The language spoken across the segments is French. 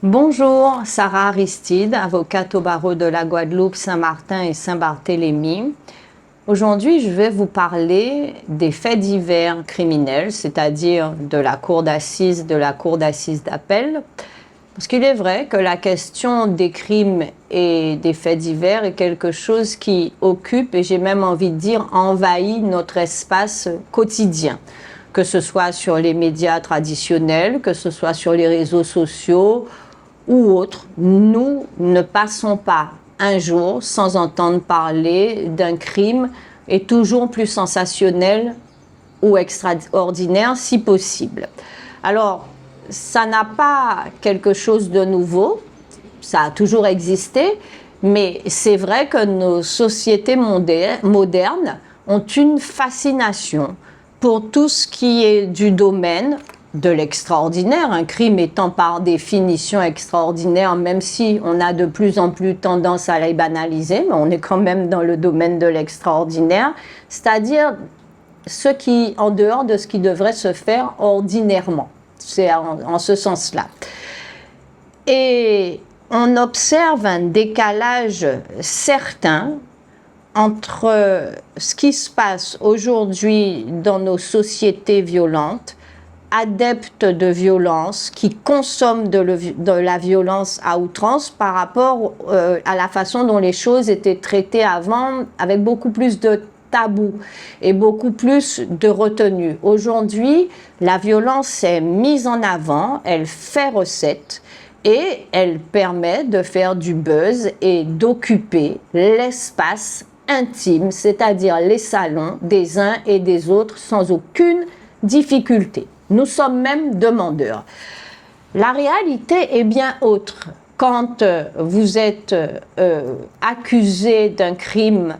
Bonjour, Sarah Aristide, avocate au barreau de la Guadeloupe, Saint-Martin et Saint-Barthélemy. Aujourd'hui, je vais vous parler des faits divers criminels, c'est-à-dire de la cour d'assises, d'appel. Parce qu'il est vrai que la question des crimes et des faits divers est quelque chose qui occupe, et j'ai même envie de dire, envahit notre espace quotidien. Que ce soit sur les médias traditionnels, que ce soit sur les réseaux sociaux ou autres, nous ne passons pas un jour sans entendre parler d'un crime et toujours plus sensationnel ou extraordinaire si possible. Alors, ça n'a pas quelque chose de nouveau, ça a toujours existé, mais c'est vrai que nos sociétés modernes ont une fascination pour tout ce qui est du domaine de l'extraordinaire, un crime étant par définition extraordinaire, même si on a de plus en plus tendance à les banaliser, mais on est quand même dans le domaine de l'extraordinaire, c'est-à-dire ce qui, en dehors de ce qui devrait se faire ordinairement. C'est en ce sens-là. Et on observe un décalage certain entre ce qui se passe aujourd'hui dans nos sociétés violentes, adeptes de violence, qui consomment de la violence à outrance par rapport à la façon dont les choses étaient traitées avant, avec beaucoup plus de tabou et beaucoup plus de retenue. Aujourd'hui, la violence est mise en avant, elle fait recette et elle permet de faire du buzz et d'occuper l'espace intime, c'est-à-dire les salons des uns et des autres sans aucune difficulté. Nous sommes même demandeurs. La réalité est bien autre. Quand vous êtes accusé d'un crime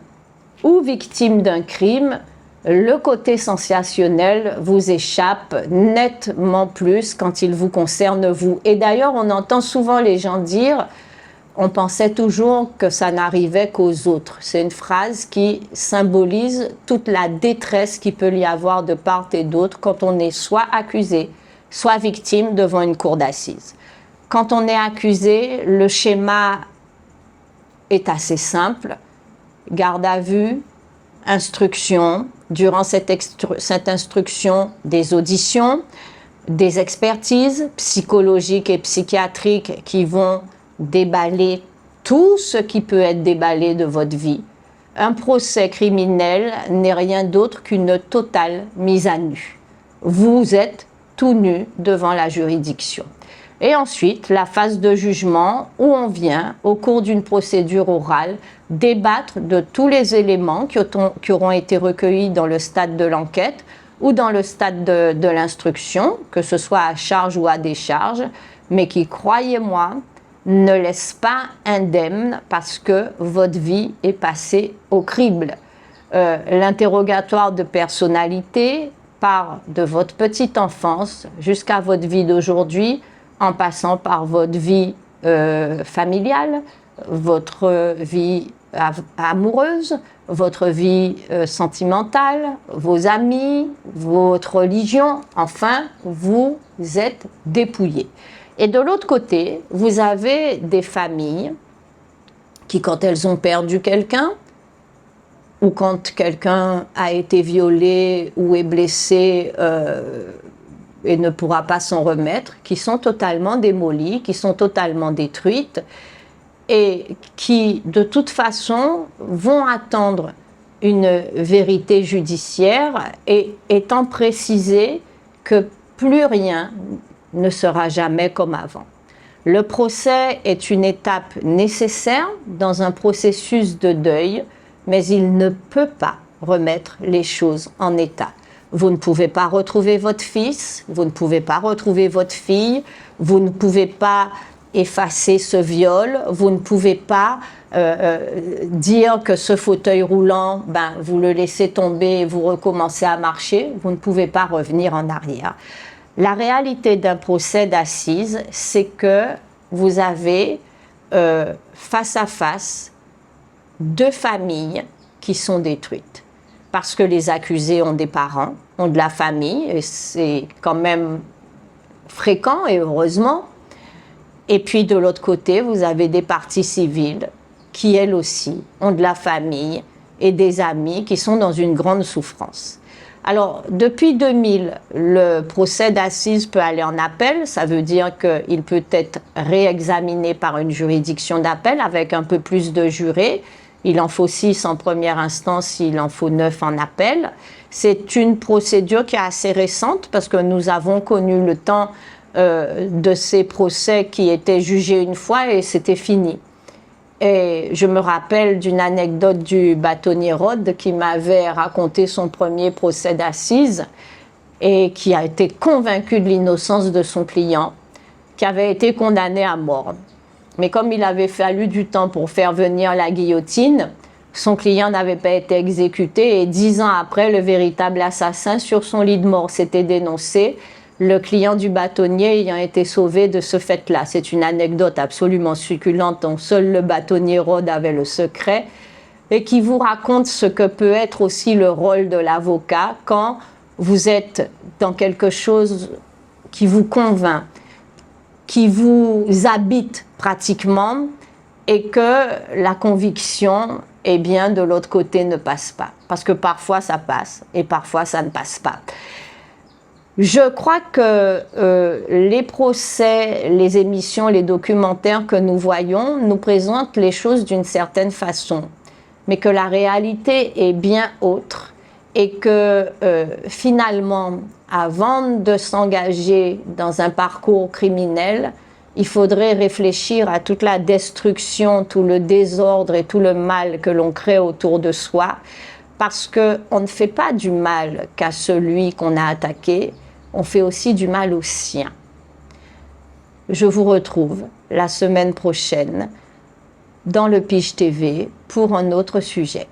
ou victime d'un crime, le côté sensationnel vous échappe nettement plus quand il vous concerne vous. Et d'ailleurs, on entend souvent les gens dire « on pensait toujours que ça n'arrivait qu'aux autres ». C'est une phrase qui symbolise toute la détresse qu'il peut y avoir de part et d'autre quand on est soit accusé, soit victime devant une cour d'assises. Quand on est accusé, le schéma est assez simple. Garde à vue, instruction, durant cette instruction, des auditions, des expertises psychologiques et psychiatriques qui vont déballer tout ce qui peut être déballé de votre vie. Un procès criminel n'est rien d'autre qu'une totale mise à nu. Vous êtes tout nu devant la juridiction. Et ensuite, la phase de jugement où on vient, au cours d'une procédure orale, débattre de tous les éléments qui auront été recueillis dans le stade de l'enquête ou dans le stade de l'instruction, que ce soit à charge ou à décharge, mais qui, croyez-moi, ne laisse pas indemne parce que votre vie est passée au crible. L'interrogatoire de personnalité part de votre petite enfance jusqu'à votre vie d'aujourd'hui, en passant par votre vie familiale, votre vie amoureuse, votre vie sentimentale, vos amis, votre religion, enfin, vous êtes dépouillé. Et de l'autre côté, vous avez des familles qui, quand elles ont perdu quelqu'un, ou quand quelqu'un a été violé ou est blessé et ne pourra pas s'en remettre, qui sont totalement démolies, qui sont totalement détruites et qui, de toute façon, vont attendre une vérité judiciaire et étant précisé que plus rien ne sera jamais comme avant. Le procès est une étape nécessaire dans un processus de deuil, mais il ne peut pas remettre les choses en état. Vous ne pouvez pas retrouver votre fils, vous ne pouvez pas retrouver votre fille, vous ne pouvez pas effacer ce viol, vous ne pouvez pas dire que ce fauteuil roulant, vous le laissez tomber et vous recommencez à marcher, vous ne pouvez pas revenir en arrière. La réalité d'un procès d'assises, c'est que vous avez face à face deux familles qui sont détruites. Parce que les accusés ont des parents, ont de la famille, et c'est quand même fréquent et heureusement. Et puis de l'autre côté, vous avez des parties civiles qui, elles aussi, ont de la famille et des amis qui sont dans une grande souffrance. Alors, depuis 2000, le procès d'assises peut aller en appel. Ça veut dire qu'il peut être réexaminé par une juridiction d'appel avec un peu plus de jurés. Il en faut 6 en première instance, il en faut 9 en appel. C'est une procédure qui est assez récente parce que nous avons connu le temps de ces procès qui étaient jugés une fois et c'était fini. Et je me rappelle d'une anecdote du bâtonnier Rod qui m'avait raconté son premier procès d'assises et qui a été convaincu de l'innocence de son client, qui avait été condamné à mort. Mais comme il avait fallu du temps pour faire venir la guillotine, son client n'avait pas été exécuté et 10 ans après, le véritable assassin sur son lit de mort s'était dénoncé, le client du bâtonnier ayant été sauvé de ce fait-là. C'est une anecdote absolument succulente dont seul le bâtonnier Rod avait le secret et qui vous raconte ce que peut être aussi le rôle de l'avocat quand vous êtes dans quelque chose qui vous convainc, qui vous habite pratiquement et que la conviction, eh bien, de l'autre côté ne passe pas. Parce que parfois ça passe et parfois ça ne passe pas. Je crois que les procès, les émissions, les documentaires que nous voyons nous présentent les choses d'une certaine façon, mais que la réalité est bien autre et que finalement, avant de s'engager dans un parcours criminel, il faudrait réfléchir à toute la destruction, tout le désordre et tout le mal que l'on crée autour de soi, parce qu'on ne fait pas du mal qu'à celui qu'on a attaqué, on fait aussi du mal aux siens. Je vous retrouve la semaine prochaine dans le Pige TV pour un autre sujet.